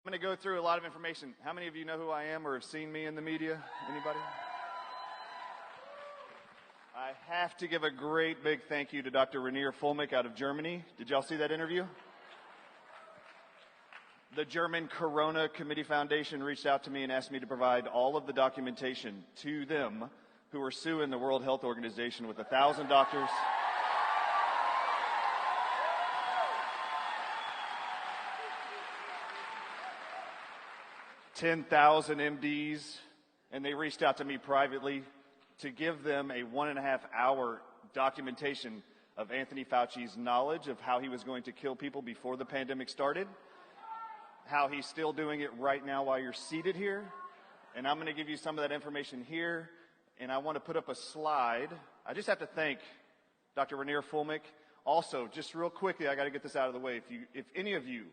I'm going to go through a lot of information. How many of you know who I am or have seen me in the media? Anybody? I have to give a great big thank you to Dr. Rainier Fulmick out of Germany. Did y'all see that interview? The German Corona Committee Foundation reached out to me and asked me to provide all of the documentation to them who are suing the World Health Organization with 1,000 doctors. $10,000 MDs, and they reached out to me privately to give them a 1.5-hour documentation of Anthony Fauci's knowledge of how he was going to kill people before the pandemic started, how he's still doing it right now while you're seated here, and I'm going to give you some of that information here, and I want to put up a slide. I just have to thank Dr. Rainier Fulmick. Also, just real quickly, I got to get this out of the way. If any of you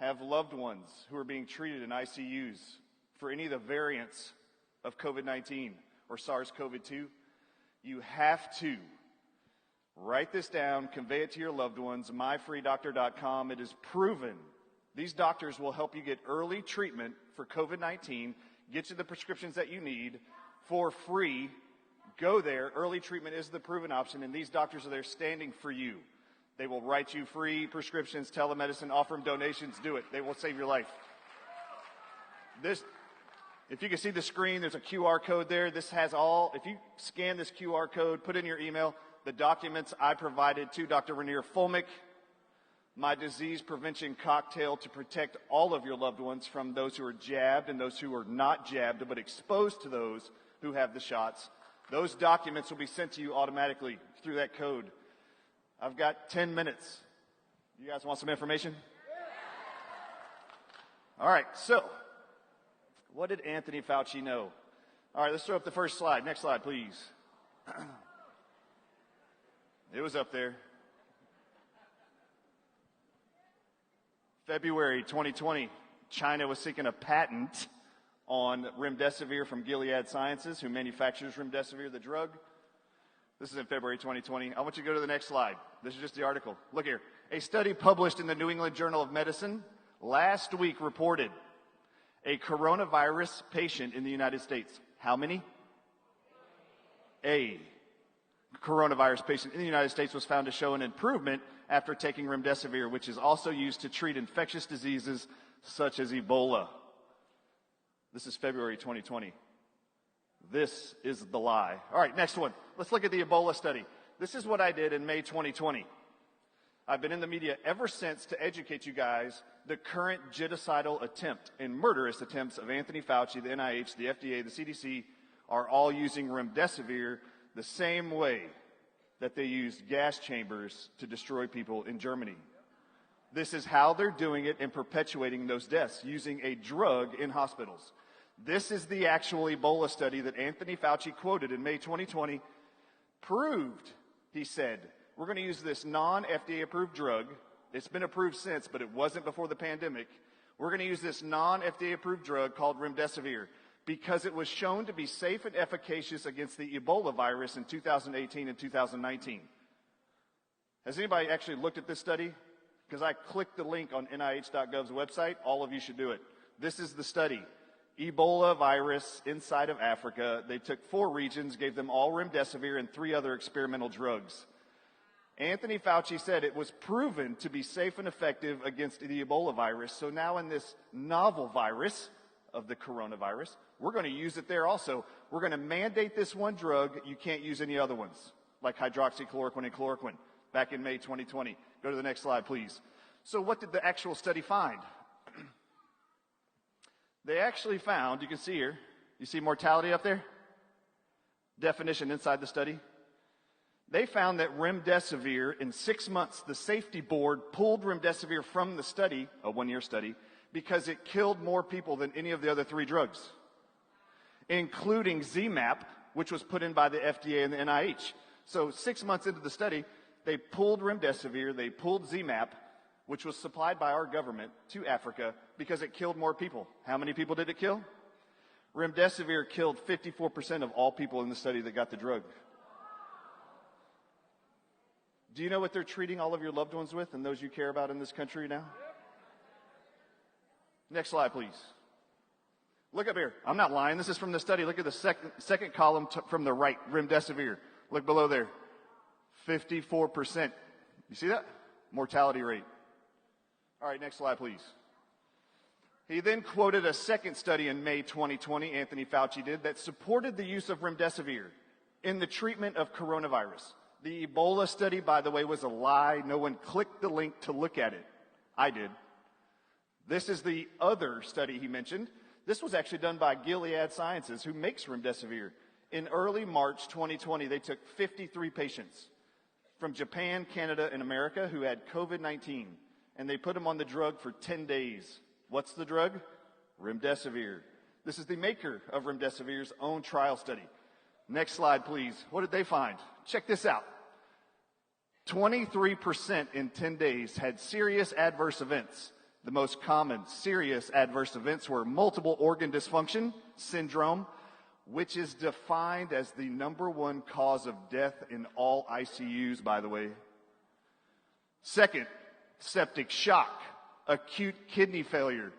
have loved ones who are being treated in ICUs for any of the variants of COVID-19 or SARS-CoV-2, you have to write this down, convey it to your loved ones, myfreedoctor.com. It is proven these doctors will help you get early treatment for COVID-19, get you the prescriptions that you need for free. Go there. Early treatment is the proven option, and these doctors are there standing for you. They will write you free prescriptions, telemedicine, offer them donations. Do it. They will save your life. If you can see the screen, there's a QR code there. This has all, if you scan this QR code, put in your email, the documents I provided to Dr. Rainier Fulmick, my disease prevention cocktail to protect all of your loved ones from those who are jabbed and those who are not jabbed, but exposed to those who have the shots. Those documents will be sent to you automatically through that code. I've got 10 minutes. You guys want some information? All right, so what did Anthony Fauci know? All right, let's throw up the first slide. Next slide, please. It was up there. February 2020, China was seeking a patent on remdesivir from Gilead Sciences, who manufactures remdesivir, the drug. This is in February 2020. I want you to go to the next slide. This is just the article. Look here. A study published in the New England Journal of Medicine last week reported a coronavirus patient in the United States. How many? A coronavirus patient in the United States was found to show an improvement after taking remdesivir, which is also used to treat infectious diseases such as Ebola. This is February 2020. This is the lie. All right, next one. Let's look at the Ebola study. This is what I did in May 2020. I've been in the media ever since to educate you guys the current genocidal attempt and murderous attempts of Anthony Fauci, the NIH, the FDA, the CDC are all using remdesivir the same way that they used gas chambers to destroy people in Germany. This is how they're doing it and perpetuating those deaths, using a drug in hospitals. This is the actual Ebola study that Anthony Fauci quoted in May 2020, proved, he said, we're going to use this non-FDA approved drug. It's been approved since, but it wasn't before the pandemic. We're going to use this non-FDA approved drug called remdesivir because it was shown to be safe and efficacious against the Ebola virus in 2018 and 2019. Has anybody actually looked at this study? Because I clicked the link on NIH.gov's website. All of you should do it. This is the study. Ebola virus inside of Africa. They took 4 regions, gave them all remdesivir and 3 other experimental drugs. Anthony Fauci said it was proven to be safe and effective against the Ebola virus. So now in this novel virus of the coronavirus, we're going to use it there also. We're going to mandate this one drug. You can't use any other ones, like hydroxychloroquine and chloroquine, back in May 2020. Go to the next slide, please. So what did the actual study find? They actually found, you can see here, you see mortality up there? Definition inside the study. They found that remdesivir, in 6 months, the safety board pulled remdesivir from the study, a 1-year study, because it killed more people than any of the other 3 drugs, including ZMapp, which was put in by the FDA and the NIH. So 6 months into the study, they pulled remdesivir, they pulled ZMapp, which was supplied by our government to Africa because it killed more people. How many people did it kill? Remdesivir killed 54% of all people in the study that got the drug. Do you know what they're treating all of your loved ones with and those you care about in this country now? Next slide, please. Look up here. I'm not lying. This is from the study. Look at the second column from the right, remdesivir. Look below there. 54%. You see that? Mortality rate. All right, next slide, please. He then quoted a second study in May 2020, Anthony Fauci did, that supported the use of remdesivir in the treatment of coronavirus. The Ebola study, by the way, was a lie. No one clicked the link to look at it. I did. This is the other study he mentioned. This was actually done by Gilead Sciences, who makes remdesivir. In early March 2020, they took 53 patients from Japan, Canada, and America who had COVID-19, and they put them on the drug for 10 days. What's the drug? Remdesivir. This is the maker of remdesivir's own trial study. Next slide, please. What did they find? Check this out. 23% in 10 days had serious adverse events. The most common serious adverse events were multiple organ dysfunction syndrome, which is defined as the #1 cause of death in all ICUs, by the way. Second, septic shock, acute kidney failure,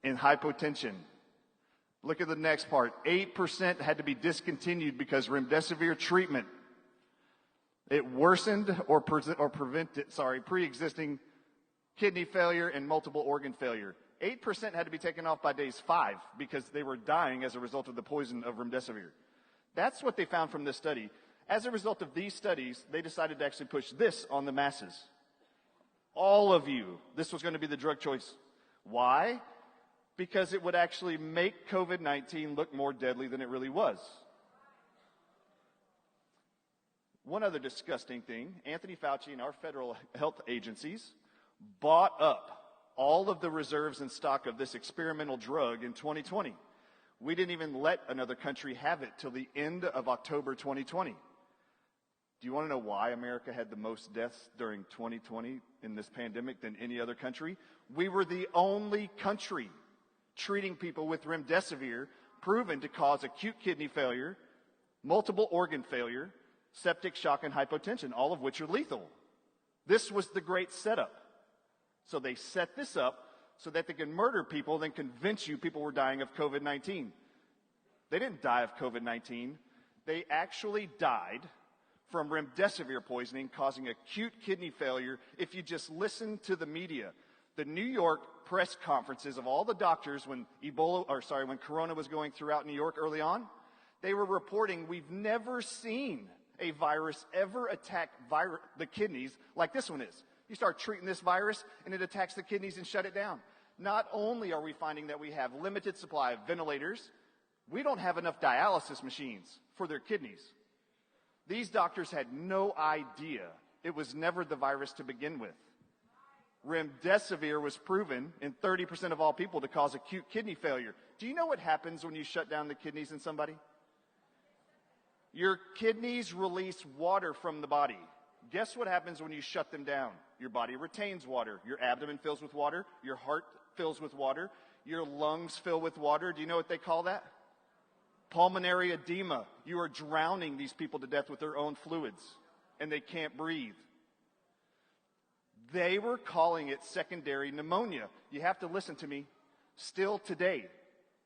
and hypotension. Look at the next part. 8% had to be discontinued because remdesivir treatment. It worsened or prevented, pre-existing kidney failure and multiple organ failure. 8% had to be taken off by days 5 because they were dying as a result of the poison of remdesivir. That's what they found from this study. As a result of these studies, they decided to actually push this on the masses. All of you, this was going to be the drug choice. Why? Because it would actually make COVID-19 look more deadly than it really was. One other disgusting thing, Anthony Fauci and our federal health agencies bought up all of the reserves and stock of this experimental drug in 2020. We didn't even let another country have it till the end of October 2020. Do you want to know why America had the most deaths during 2020 in this pandemic than any other country? We were the only country treating people with remdesivir proven to cause acute kidney failure, multiple organ failure, septic shock, and hypotension, all of which are lethal. This was the great setup. So they set this up so that they can murder people, then convince you people were dying of COVID-19. They didn't die of COVID-19. They actually died from remdesivir poisoning causing acute kidney failure. If you just listen to the media, the New York press conferences of all the doctors when Corona was going throughout New York early on, they were reporting we've never seen a virus ever attack the kidneys like this one is. You start treating this virus and it attacks the kidneys and shut it down. Not only are we finding that we have limited supply of ventilators, we don't have enough dialysis machines for their kidneys. These doctors had no idea it was never the virus to begin with. Remdesivir was proven in 30% of all people to cause acute kidney failure. Do you know what happens when you shut down the kidneys in somebody? Your kidneys release water from the body. Guess what happens when you shut them down? Your body retains water. Your abdomen fills with water. Your heart fills with water. Your lungs fill with water. Do you know what they call that? Pulmonary edema. You are drowning these people to death with their own fluids, and they can't breathe. They were calling it secondary pneumonia. You have to listen to me. Still today,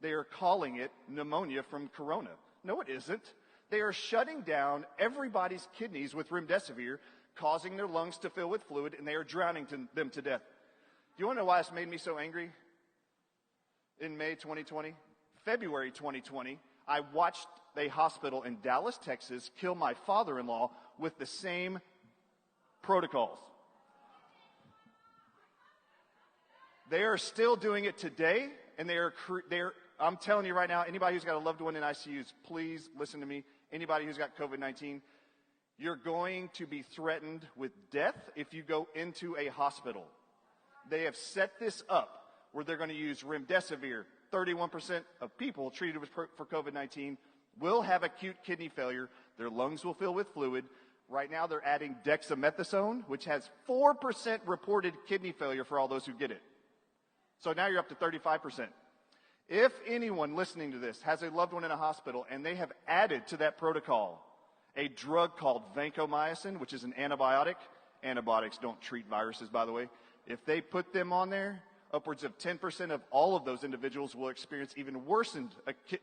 they are calling it pneumonia from corona. No, it isn't. They are shutting down everybody's kidneys with remdesivir, causing their lungs to fill with fluid, and they are drowning them to death. Do you want to know why this made me so angry? In May 2020, February 2020, I watched a hospital in Dallas, Texas, kill my father-in-law with the same protocols. They are still doing it today, and I'm telling you right now, anybody who's got a loved one in ICUs, please listen to me. Anybody who's got COVID-19, you're going to be threatened with death if you go into a hospital. They have set this up where they're going to use remdesivir. 31% of people treated for COVID-19 will have acute kidney failure. Their lungs will fill with fluid. Right now they're adding dexamethasone, which has 4% reported kidney failure for all those who get it. So now you're up to 35%. If anyone listening to this has a loved one in a hospital and they have added to that protocol a drug called vancomycin, which is an antibiotic. Antibiotics don't treat viruses, by the way. If they put them on there, Upwards of 10% of all of those individuals will experience even worsened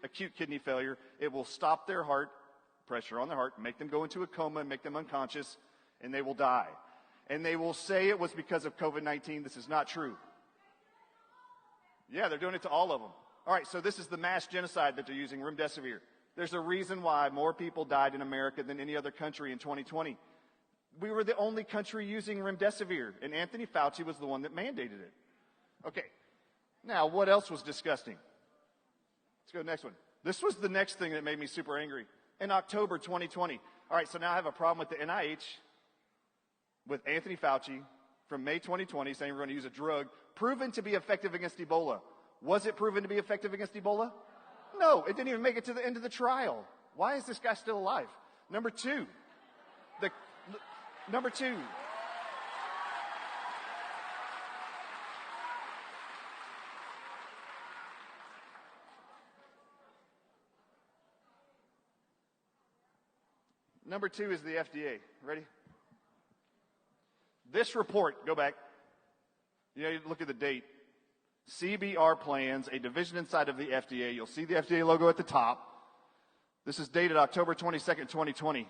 acute kidney failure. It will stop their heart, pressure on their heart, make them go into a coma, make them unconscious, and they will die. And they will say it was because of COVID-19. This is not true. Yeah, they're doing it to all of them. All right, so this is the mass genocide that they're using, remdesivir. There's a reason why more people died in America than any other country in 2020. We were the only country using remdesivir, and Anthony Fauci was the one that mandated it. Okay, now what else was disgusting? Let's go to the next one. This was the next thing that made me super angry. In October 2020. All right, so now I have a problem with the NIH, with Anthony Fauci, from May 2020 saying we're going to use a drug proven to be effective against Ebola. Was it proven to be effective against Ebola? No, it didn't even make it to the end of the trial. Why is this guy still alive? Number two. Number two is the FDA. Ready? This report, go back. You look at the date. CBR plans, a division inside of the FDA. You'll see the FDA logo at the top. This is dated October 22nd, 2020.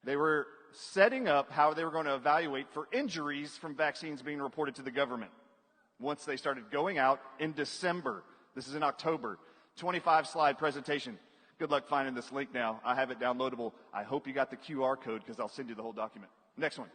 They were setting up how they were going to evaluate for injuries from vaccines being reported to the government. Once they started going out in December. This is in October. 25-slide presentation. Good luck finding this link now. I have it downloadable. I hope you got the QR code because I'll send you the whole document. Next one.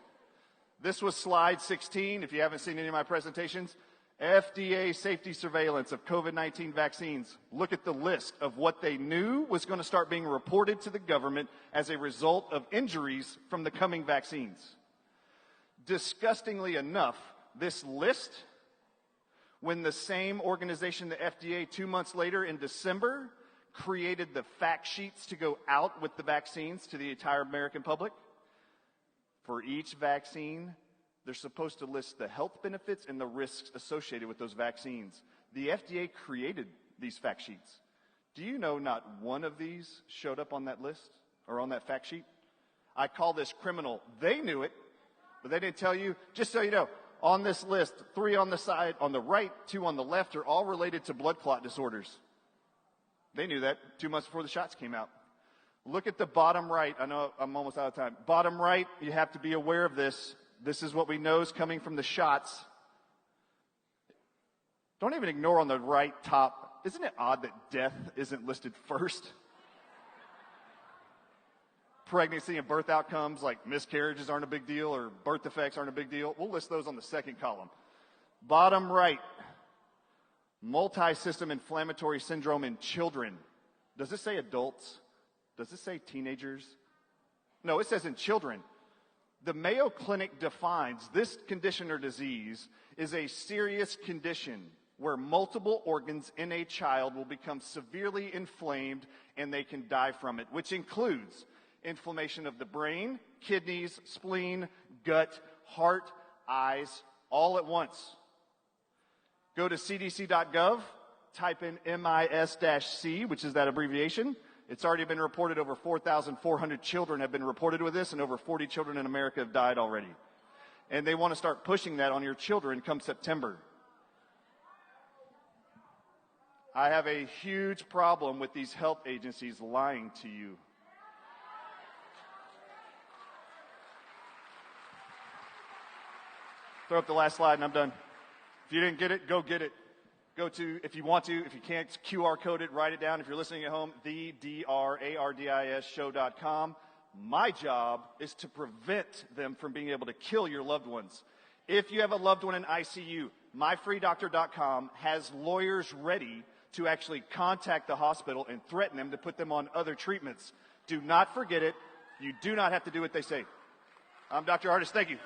This was slide 16. If you haven't seen any of my presentations, FDA safety surveillance of COVID-19 vaccines. Look at the list of what they knew was going to start being reported to the government as a result of injuries from the coming vaccines. Disgustingly enough, this list, when the same organization, the FDA, 2 months later in December, created the fact sheets to go out with the vaccines to the entire American public. For each vaccine, they're supposed to list the health benefits and the risks associated with those vaccines. The FDA created these fact sheets. Do you know not one of these showed up on that list or on that fact sheet? I call this criminal. They knew it, but they didn't tell you. Just so you know, on this list, 3 on the side, on the right, 2 on the left are all related to blood clot disorders. They knew that 2 months before the shots came out. Look at the bottom right. I know I'm almost out of time. Bottom right, you have to be aware of this. This is what we know is coming from the shots. Don't even ignore on the right top. Isn't it odd that death isn't listed first? Pregnancy and birth outcomes like miscarriages aren't a big deal or birth defects aren't a big deal. We'll list those on the second column. Bottom right, multi-system inflammatory syndrome in children. Does it say adults? Does it say teenagers? No, it says in children. The Mayo Clinic defines this condition or disease is a serious condition where multiple organs in a child will become severely inflamed and they can die from it, which includes inflammation of the brain, kidneys, spleen, gut, heart, eyes, all at once. Go to cdc.gov, type in MIS-C, which is that abbreviation. It's already been reported over 4,400 children have been reported with this, and over 40 children in America have died already. And they want to start pushing that on your children come September. I have a huge problem with these health agencies lying to you. Throw up the last slide and I'm done. If you didn't get it, go get it. Go to, if you want to, if you can't, QR code it, write it down. If you're listening at home, thedrardisshow.com. My job is to prevent them from being able to kill your loved ones. If you have a loved one in ICU, myfreedoctor.com has lawyers ready to actually contact the hospital and threaten them to put them on other treatments. Do not forget it. You do not have to do what they say. I'm Dr. Ardis. Thank you.